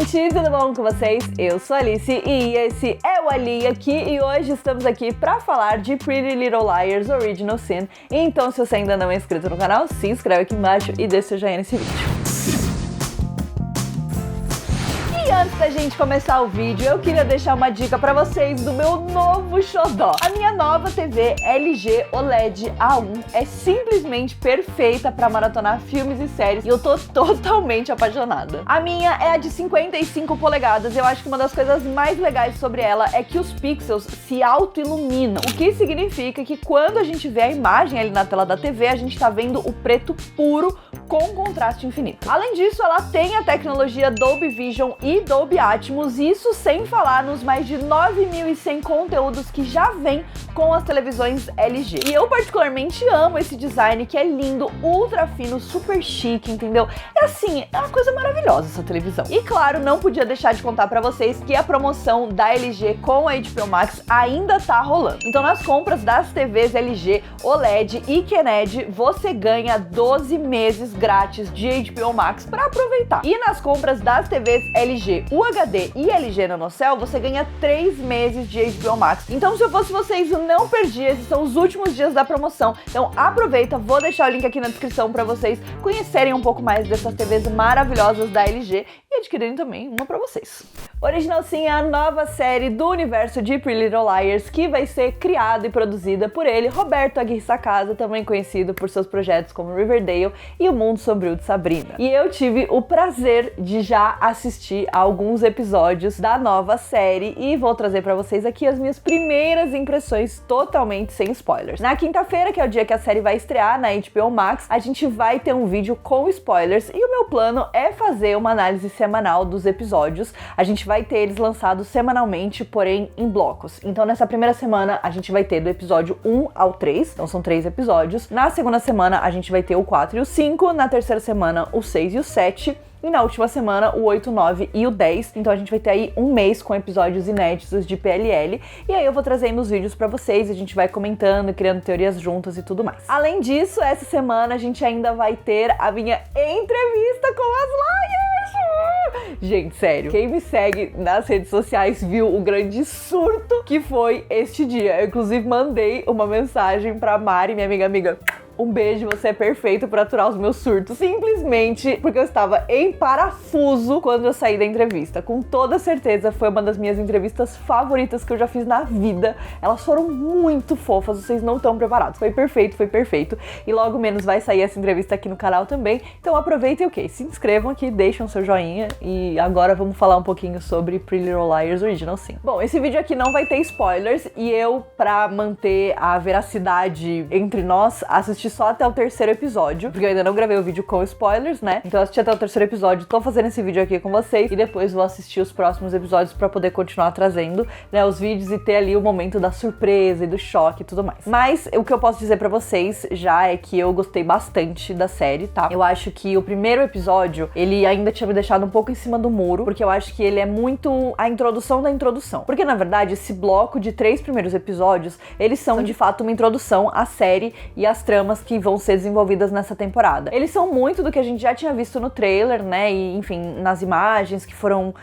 gente, tudo bom com vocês? Eu sou a Alice e esse é o Ali aqui e hoje estamos aqui pra falar de Pretty Little Liars Original Sin. Então se você ainda não é inscrito no canal, se inscreve aqui embaixo e deixa seu joinha nesse vídeo. E antes da gente começar o vídeo, eu queria deixar uma dica pra vocês do meu novo xodó. A minha nova TV LG OLED A1 é simplesmente perfeita pra maratonar filmes e séries e eu tô totalmente apaixonada. A minha é a de 55 polegadas, eu acho que uma das coisas mais legais sobre ela é que os pixels se auto-iluminam, o que significa que quando a gente vê a imagem ali na tela da TV, a gente tá vendo o preto puro com contraste infinito. Além disso, ela tem a tecnologia Dolby Vision e Dolby Atmos, isso sem falar nos mais de 9.100 conteúdos que já vem com as televisões LG. E eu particularmente amo esse design que é lindo, ultra fino, super chique, entendeu? É assim, é uma coisa maravilhosa essa televisão. E claro, não podia deixar de contar pra vocês que a promoção da LG com a HBO Max ainda tá rolando. Então nas compras das TVs LG, OLED e QNED, você ganha 12 meses grátis de HBO Max pra aproveitar. E nas compras das TVs LG UHD e LG NanoCell, você ganha 3 meses de HBO Max. Então se eu fosse vocês, não perdi, esses são os últimos dias da promoção. Então aproveita, vou deixar o link aqui na descrição pra vocês conhecerem um pouco mais dessas TVs maravilhosas da LG e adquirirem também uma pra vocês. Original Sin é a nova série do universo de Pretty Little Liars que vai ser criada e produzida por ele, Roberto Aguirre Sacasa, também conhecido por seus projetos como Riverdale e O Mundo Sombrio de Sabrina. E eu tive o prazer de já assistir a alguns episódios da nova série e vou trazer pra vocês aqui as minhas primeiras impressões totalmente sem spoilers. Na quinta-feira, que é o dia que a série vai estrear na HBO Max, a gente vai ter um vídeo com spoilers e o meu plano é fazer uma análise semanal dos episódios. A gente vai ter eles lançados semanalmente, porém em blocos. Então nessa primeira semana a gente vai ter do episódio 1 ao 3, então são 3 episódios. Na segunda semana a gente vai ter o 4 e o 5, na terceira semana o 6 e o 7, e na última semana o 8, 9 e o 10. Então a gente vai ter aí um mês com episódios inéditos de PLL. E aí eu vou trazendo os vídeos pra vocês, a gente vai comentando, criando teorias juntas e tudo mais. Além disso, essa semana a gente ainda vai ter a minha entrevista com as Liars! Gente, sério, quem me segue nas redes sociais viu o grande surto que foi este dia. Eu inclusive mandei uma mensagem pra Mari, minha amiga. Um beijo, você é perfeito pra aturar os meus surtos. Simplesmente porque eu estava em parafuso quando eu saí da entrevista. Com toda certeza foi uma das minhas entrevistas favoritas que eu já fiz na vida. Elas foram muito fofas, vocês não estão preparados. Foi perfeito. E logo menos vai sair essa entrevista aqui no canal também. Então aproveitem se inscrevam aqui, deixem o seu joinha. E agora vamos falar um pouquinho sobre Pretty Little Liars Original Sin. Bom, esse vídeo aqui não vai ter spoilers. E eu, pra manter a veracidade entre nós, assisti só até o terceiro episódio, porque eu ainda não gravei o vídeo com spoilers, né? Então eu assisti até o terceiro episódio, tô fazendo esse vídeo aqui com vocês e depois vou assistir os próximos episódios pra poder continuar trazendo, né, os vídeos e ter ali o momento da surpresa e do choque e tudo mais. Mas o que eu posso dizer pra vocês já é que eu gostei bastante da série, tá? Eu acho que o primeiro episódio, ele ainda tinha me deixado um pouco em cima do muro, porque eu acho que ele é muito a introdução da introdução. Porque na verdade esse bloco de 3 primeiros episódios, eles são de fato uma introdução à série e às tramas que vão ser desenvolvidas nessa temporada. Eles são muito do que a gente já tinha visto no trailer, né, e enfim, nas imagens que foram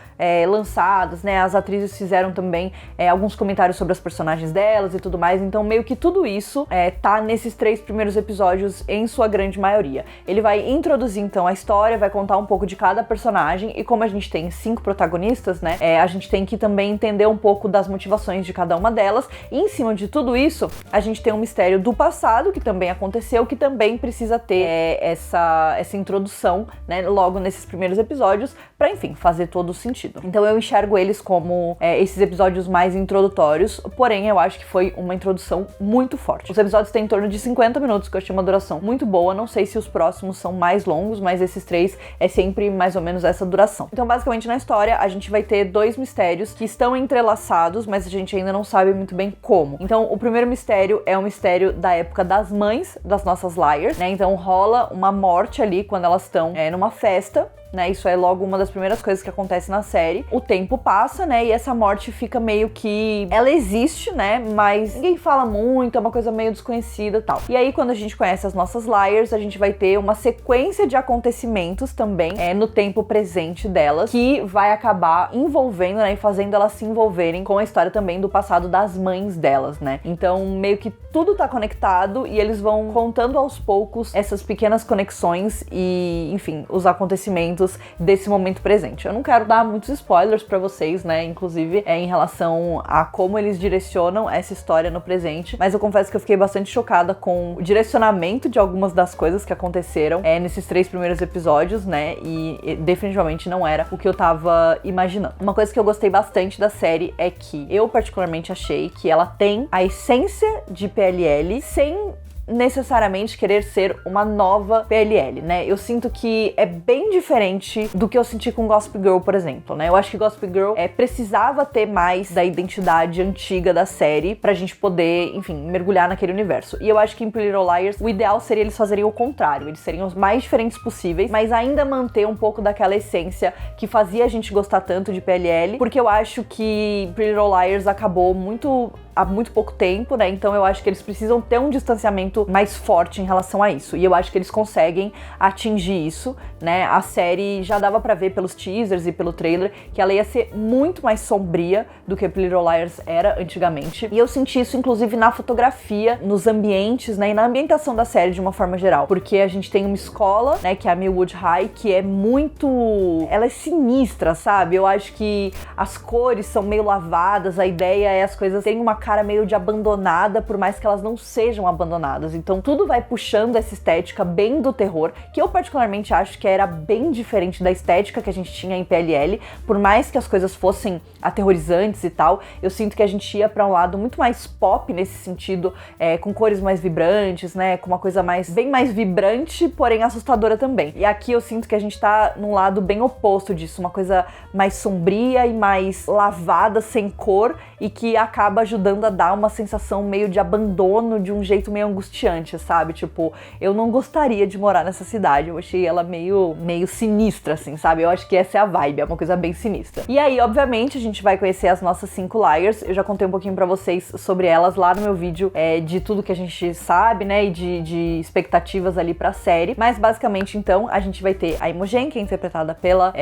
lançadas, né, as atrizes fizeram também alguns comentários sobre as personagens delas e tudo mais, então meio que tudo isso tá nesses 3 primeiros episódios em sua grande maioria. Ele vai introduzir então a história, vai contar um pouco de cada personagem e como a gente tem 5 protagonistas, né, a gente tem que também entender um pouco das motivações de cada uma delas e em cima de tudo isso, a gente tem um mistério do passado que também aconteceu, que também precisa ter essa introdução, né, logo nesses primeiros episódios, pra enfim, fazer todo o sentido. Então eu enxergo eles como esses episódios mais introdutórios, porém eu acho que foi uma introdução muito forte. Os episódios têm em torno de 50 minutos, que eu achei uma duração muito boa, não sei se os próximos são mais longos, mas esses 3 é sempre mais ou menos essa duração. Então basicamente na história a gente vai ter 2 mistérios que estão entrelaçados, mas a gente ainda não sabe muito bem como. Então o primeiro mistério é um mistério da época das mães das nossas Liars, né? Então rola uma morte ali quando elas estão numa festa né? Isso é logo uma das primeiras coisas que acontece na série. O tempo passa, né? E essa morte fica meio que... ela existe, né? Mas ninguém fala muito, é uma coisa meio desconhecida e tal. E aí, quando a gente conhece as nossas Liars, a gente vai ter uma sequência de acontecimentos também no tempo presente delas, que vai acabar envolvendo, né? E fazendo elas se envolverem com a história também do passado das mães delas, né? Então, meio que tudo tá conectado e eles vão contando aos poucos essas pequenas conexões e, enfim, os acontecimentos desse momento presente. Eu não quero dar muitos spoilers pra vocês, né? Inclusive, em relação a como eles direcionam essa história no presente, mas eu confesso que eu fiquei bastante chocada com o direcionamento de algumas das coisas que aconteceram nesses 3 primeiros episódios, né? E definitivamente não era o que eu tava imaginando. Uma coisa que eu gostei bastante da série é que eu particularmente achei que ela tem a essência de PLL sem necessariamente querer ser uma nova PLL, né? Eu sinto que é bem diferente do que eu senti com Gossip Girl, por exemplo, né? Eu acho que Gossip Girl precisava ter mais da identidade antiga da série pra gente poder, enfim, mergulhar naquele universo. E eu acho que em Pretty Little Liars, o ideal seria eles fazerem o contrário, eles seriam os mais diferentes possíveis, mas ainda manter um pouco daquela essência que fazia a gente gostar tanto de PLL, porque eu acho que Pretty Little Liars acabou há muito pouco tempo, né? Então eu acho que eles precisam ter um distanciamento mais forte em relação a isso. E eu acho que eles conseguem atingir isso, né? A série já dava pra ver pelos teasers e pelo trailer que ela ia ser muito mais sombria do que Pretty Little Liars era antigamente. E eu senti isso, inclusive, na fotografia, nos ambientes, né? E na ambientação da série de uma forma geral. Porque a gente tem uma escola, né? Que é a Millwood High, que é muito... ela é sinistra, sabe? Eu acho que as cores são meio lavadas, a ideia é as coisas terem uma cara meio de abandonada, por mais que elas não sejam abandonadas. Então tudo vai puxando essa estética bem do terror, que eu particularmente acho que era bem diferente da estética que a gente tinha em PLL, por mais que as coisas fossem aterrorizantes e tal, eu sinto que a gente ia pra um lado muito mais pop nesse sentido, com cores mais vibrantes, né, com uma coisa bem mais vibrante, porém assustadora também. E aqui eu sinto que a gente tá num lado bem oposto disso, uma coisa mais sombria e mais lavada, sem cor, e que acaba ajudando a dar uma sensação meio de abandono de um jeito meio angustiante, sabe? Tipo, eu não gostaria de morar nessa cidade, eu achei ela meio sinistra, assim, sabe? Eu acho que essa é a vibe, é uma coisa bem sinistra. E aí, obviamente, a gente vai conhecer as nossas 5 Liars, eu já contei um pouquinho pra vocês sobre elas lá no meu vídeo, de tudo que a gente sabe, né, e de expectativas ali pra série, mas basicamente, então, a gente vai ter a Imogen, que é interpretada pela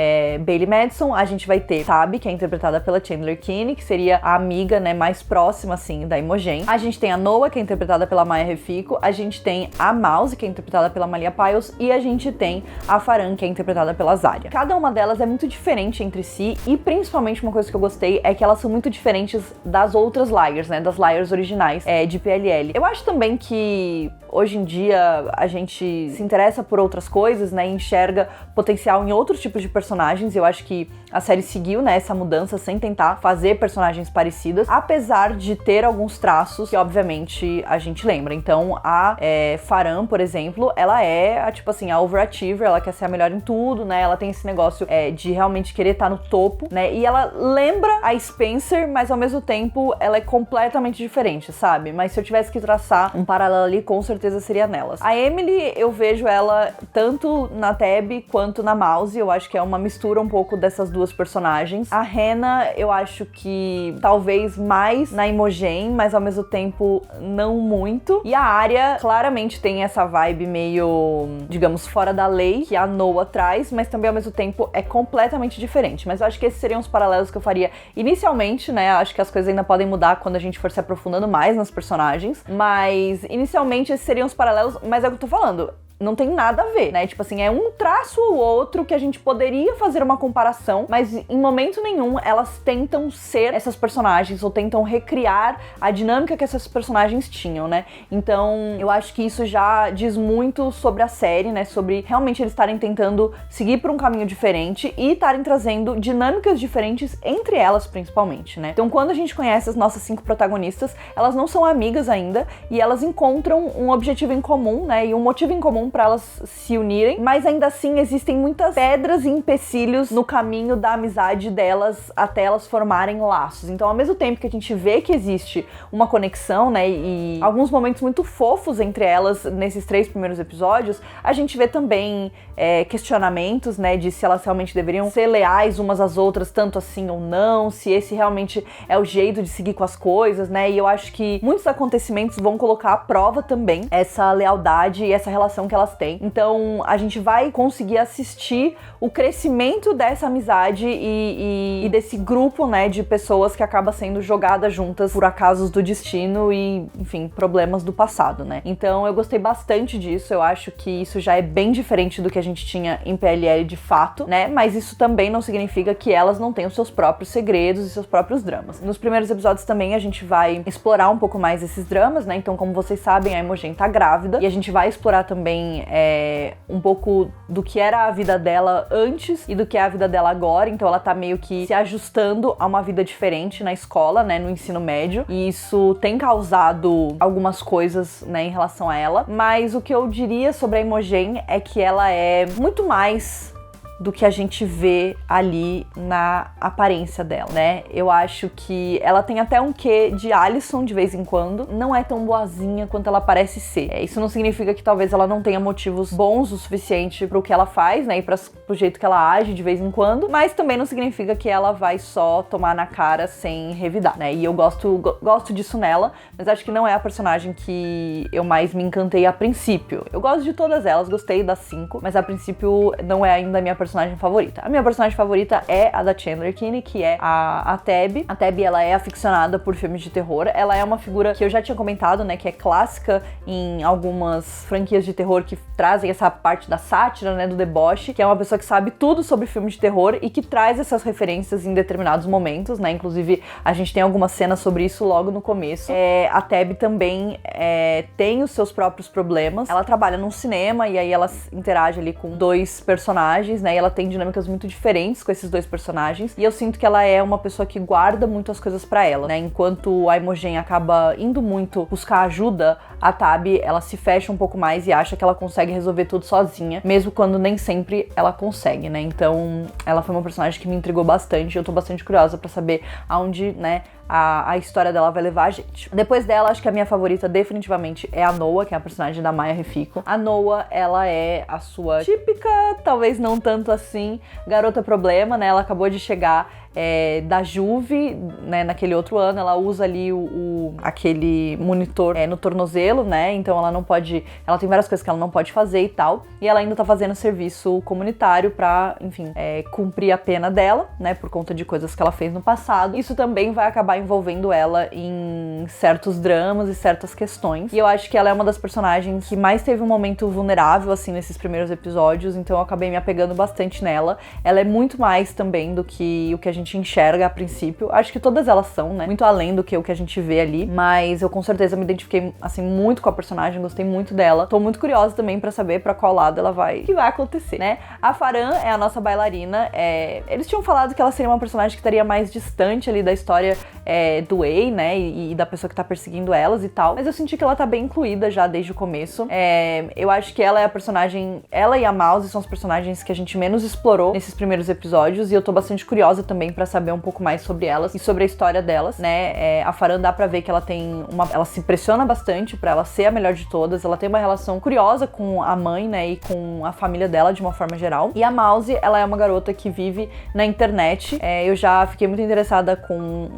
Bailee Madison, a gente vai ter Tabby, que é interpretada pela Chandler Kinney, que seria a amiga, né, mais próxima, assim, da Imogen. A gente tem a Noah, que é interpretada pela Maya Refico, a gente tem a Mouse, que é interpretada pela Malia Piles, e a gente tem a Faran, que é interpretada pela Zarya. Cada uma delas é muito diferente entre si, e principalmente uma coisa que eu gostei é que elas são muito diferentes das outras Liars, né, das Liars originais de PLL. Eu acho também que hoje em dia a gente se interessa por outras coisas, né, e enxerga potencial em outros tipos de personagens. Eu acho que a série seguiu, né, essa mudança sem tentar fazer personagens parecidas, apesar de ter alguns traços que obviamente a gente lembra. Então a Faran, por exemplo, ela é tipo assim, a overachiever, ela quer ser a melhor em tudo, né, ela tem esse negócio de realmente querer estar no topo, né, e ela lembra a Spencer, mas ao mesmo tempo ela é completamente diferente, sabe? Mas se eu tivesse que traçar um paralelo ali, com certeza seria nelas. A Emily, eu vejo ela tanto na Tabby quanto na Mouse, eu acho que é uma mistura um pouco dessas duas personagens. A Hannah, eu acho que talvez mais na Imogen, mas ao mesmo tempo não muito. E a Arya claramente tem essa vibe meio, digamos, fora da lei, que a Noah traz, mas também ao mesmo tempo é completamente diferente. Mas eu acho que esses seriam os paralelos que eu faria inicialmente, né? Acho que as coisas ainda podem mudar quando a gente for se aprofundando mais nas personagens, mas inicialmente esses seriam os paralelos, mas é o que eu tô falando. Não tem nada a ver, né? Tipo assim, é um traço ou outro que a gente poderia fazer uma comparação, mas em momento nenhum elas tentam ser essas personagens ou tentam recriar a dinâmica que essas personagens tinham, né? Então, eu acho que isso já diz muito sobre a série, né? Sobre realmente eles estarem tentando seguir por um caminho diferente e estarem trazendo dinâmicas diferentes entre elas, principalmente, né? Então, quando a gente conhece as nossas 5 protagonistas, elas não são amigas ainda e elas encontram um objetivo em comum, né? E um motivo em comum pra elas se unirem, mas ainda assim existem muitas pedras e empecilhos no caminho da amizade delas até elas formarem laços. Então, ao mesmo tempo que a gente vê que existe uma conexão, né, e alguns momentos muito fofos entre elas nesses 3 primeiros episódios, a gente vê também questionamentos, né, de se elas realmente deveriam ser leais umas às outras, tanto assim ou não, se esse realmente é o jeito de seguir com as coisas, né, e eu acho que muitos acontecimentos vão colocar à prova também essa lealdade e essa relação que elas têm. Então, a gente vai conseguir assistir o crescimento dessa amizade e desse grupo, né, de pessoas que acaba sendo jogada juntas por acasos do destino e, enfim, problemas do passado, né. Então, eu gostei bastante disso, eu acho que isso já é bem diferente do que a gente tinha em PLL de fato, né, mas isso também não significa que elas não tenham seus próprios segredos e seus próprios dramas. Nos primeiros episódios também a gente vai explorar um pouco mais esses dramas, né, então como vocês sabem, a Imogen tá grávida e a gente vai explorar também um pouco do que era a vida dela antes e do que é a vida dela agora, então ela tá meio que se ajustando a uma vida diferente na escola, né, no ensino médio, e isso tem causado algumas coisas, né, em relação a ela, mas o que eu diria sobre a Imogen é que ela é muito mais do que a gente vê ali na aparência dela, né? Eu acho que ela tem até um quê de Alison de vez em quando, não é tão boazinha quanto ela parece ser. Isso não significa que talvez ela não tenha motivos bons o suficiente pro que ela faz, né, e pro jeito que ela age de vez em quando, mas também não significa que ela vai só tomar na cara sem revidar, né? E eu gosto disso nela, mas acho que não é a personagem que eu mais me encantei a princípio. Eu gosto de todas elas, gostei das 5, mas a princípio não é ainda a minha personagem favorita. A minha personagem favorita é a da Chandler Kinney, que é a Tabby. A Tabby, ela é aficionada por filmes de terror. Ela é uma figura que eu já tinha comentado, né, que é clássica em algumas franquias de terror que trazem essa parte da sátira, né, do deboche, que é uma pessoa que sabe tudo sobre filmes de terror e que traz essas referências em determinados momentos, né, inclusive a gente tem algumas cenas sobre isso logo no começo. A Tabby também tem os seus próprios problemas. Ela trabalha num cinema e aí ela interage ali com 2 personagens, né, e ela tem dinâmicas muito diferentes com esses 2 personagens, e eu sinto que ela é uma pessoa que guarda muito as coisas pra ela, né, enquanto a Imogen acaba indo muito buscar ajuda, a Tabby, ela se fecha um pouco mais e acha que ela consegue resolver tudo sozinha, mesmo quando nem sempre ela consegue, né, então ela foi uma personagem que me intrigou bastante, eu tô bastante curiosa pra saber aonde, né, a história dela vai levar a gente. Depois dela, acho que a minha favorita definitivamente é a Noah, que é a personagem da Maya Rifico. A Noah, ela é a sua típica, talvez não tanto assim, garota problema, né? Ela acabou de chegar da Juve, né, naquele outro ano, ela usa ali aquele monitor no tornozelo, né, então ela não pode, ela tem várias coisas que ela não pode fazer e tal, e ela ainda tá fazendo serviço comunitário pra, enfim, cumprir a pena dela, né, por conta de coisas que ela fez no passado. Isso também vai acabar envolvendo ela em certos dramas e certas questões, e eu acho que ela é uma das personagens que mais teve um momento vulnerável, assim, nesses primeiros episódios, então eu acabei me apegando bastante nela. Ela é muito mais também do que o que a gente enxerga a princípio. Acho que todas elas são, né, muito além do que o que a gente vê ali, mas eu com certeza me identifiquei, assim, muito com a personagem, gostei muito dela. Tô muito curiosa também pra saber pra qual lado ela vai, que vai acontecer, né? A Farhan é a nossa bailarina, eles tinham falado que ela seria uma personagem que estaria mais distante ali da história do Wei, né, e da pessoa que tá perseguindo elas e tal, mas eu senti que ela tá bem incluída já desde o começo. Eu acho que ela é a personagem, ela e a Mouse são os personagens que a gente menos explorou nesses primeiros episódios, e eu tô bastante curiosa também pra saber um pouco mais sobre elas e sobre a história delas, né? A Farhan dá pra ver que ela tem ela se pressiona bastante pra ela ser a melhor de todas, ela tem uma relação curiosa com a mãe, né, e com a família dela de uma forma geral. E a Mouse, ela é uma garota que vive na internet. Eu já fiquei muito interessada com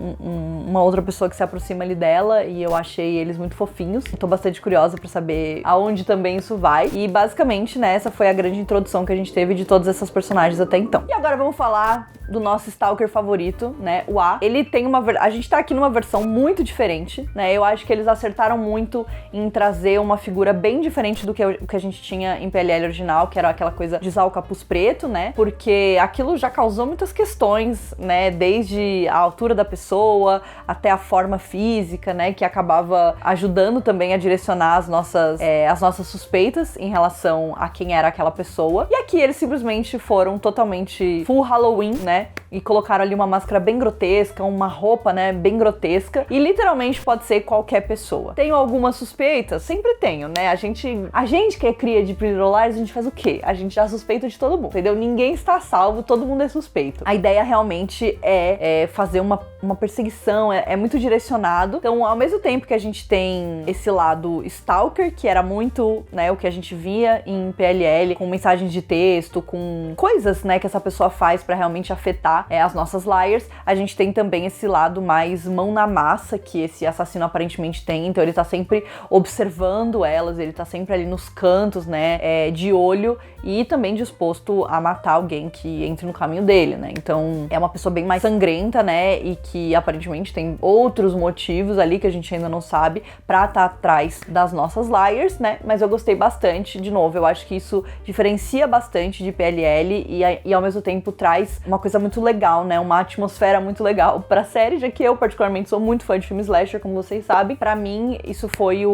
uma outra pessoa que se aproxima ali dela, e eu achei eles muito fofinhos. Tô bastante curiosa pra saber aonde também isso vai. E basicamente, né, essa foi a grande introdução que a gente teve de todas essas personagens até então. E agora vamos falar do nosso Stalker favorito, né, o A. Ele tem a gente tá aqui numa versão muito diferente, né, eu acho que eles acertaram muito em trazer uma figura bem diferente do que a gente tinha em PLL original, que era aquela coisa de usar o capuz preto, né, porque aquilo já causou muitas questões, né, desde a altura da pessoa até a forma física, né, que acabava ajudando também a direcionar as nossas suspeitas em relação a quem era aquela pessoa. E aqui eles simplesmente foram totalmente full Halloween, né, e colocaram ali uma máscara bem grotesca, uma roupa, né, bem grotesca, e literalmente pode ser qualquer pessoa. Tenho algumas suspeitas? Sempre tenho, né? A gente que é cria de Pretty Little Liars, a gente faz o quê? A gente já suspeita de todo mundo, entendeu? Ninguém está salvo, todo mundo é suspeito. A ideia realmente é fazer uma perseguição, é muito direcionado. Então, ao mesmo tempo que a gente tem esse lado stalker, que era muito, né, o que a gente via em PLL, com mensagens de texto, com coisas, né, que essa pessoa faz pra realmente afetar as nossas liars, a gente tem também esse lado mais mão na massa que esse assassino aparentemente tem. Então ele tá sempre observando elas, ele tá sempre ali nos cantos, né, de olho, e também disposto a matar alguém que entre no caminho dele, né. Então é uma pessoa bem mais sangrenta, né, e que aparentemente tem outros motivos ali que a gente ainda não sabe pra estar atrás das nossas liars, né. Mas eu gostei bastante, de novo, eu acho que isso diferencia bastante de PLL e ao mesmo tempo traz uma coisa muito legal, né, uma atmosfera muito legal pra série, já que eu particularmente sou muito fã de filme slasher, como vocês sabem. Pra mim, isso foi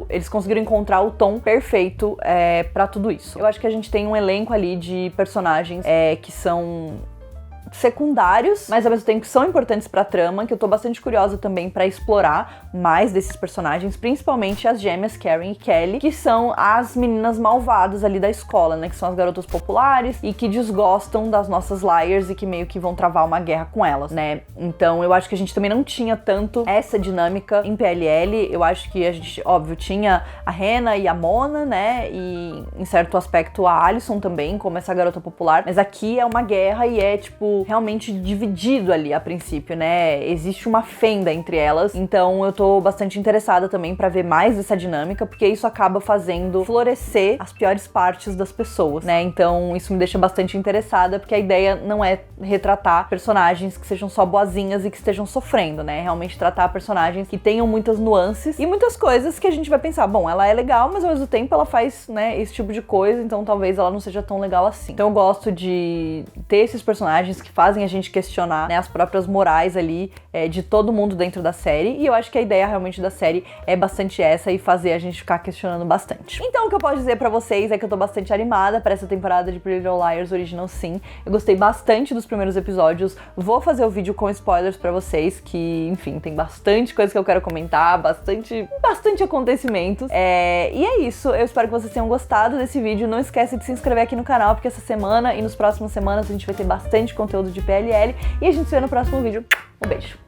eles conseguiram encontrar o tom perfeito pra tudo isso. Eu acho que a gente tem um elenco ali de personagens que são secundários, mas ao mesmo tempo que são importantes pra trama, que eu tô bastante curiosa também pra explorar mais desses personagens, principalmente as gêmeas Karen e Kelly, que são as meninas malvadas ali da escola, né, que são as garotas populares e que desgostam das nossas liars e que meio que vão travar uma guerra com elas, né. Então eu acho que a gente também não tinha tanto essa dinâmica em PLL. Eu acho que a gente, óbvio, tinha a Hannah e a Mona, né, e em certo aspecto a Alison também, como essa garota popular, mas aqui é uma guerra e é tipo realmente dividido ali a princípio, né? Existe uma fenda entre elas, então eu tô bastante interessada também pra ver mais dessa dinâmica, porque isso acaba fazendo florescer as piores partes das pessoas, né? Então isso me deixa bastante interessada, porque a ideia não é retratar personagens que sejam só boazinhas e que estejam sofrendo, né? Realmente tratar personagens que tenham muitas nuances e muitas coisas que a gente vai pensar, bom, ela é legal, mas ao mesmo tempo ela faz, né, esse tipo de coisa, então talvez ela não seja tão legal assim. Então eu gosto de ter esses personagens que fazem a gente questionar, né, as próprias morais ali de todo mundo dentro da série, e eu acho que a ideia realmente da série é bastante essa, e fazer a gente ficar questionando bastante. Então o que eu posso dizer pra vocês é que eu tô bastante animada pra essa temporada de Pretty Little Liars Original Sin. Eu gostei bastante dos primeiros episódios, vou fazer o vídeo com spoilers pra vocês, que, enfim, tem bastante coisa que eu quero comentar, bastante acontecimentos. E é isso, eu espero que vocês tenham gostado desse vídeo. Não esquece de se inscrever aqui no canal, porque essa semana e nos próximas semanas a gente vai ter bastante conteúdo de PLL, e a gente se vê no próximo vídeo. Um beijo!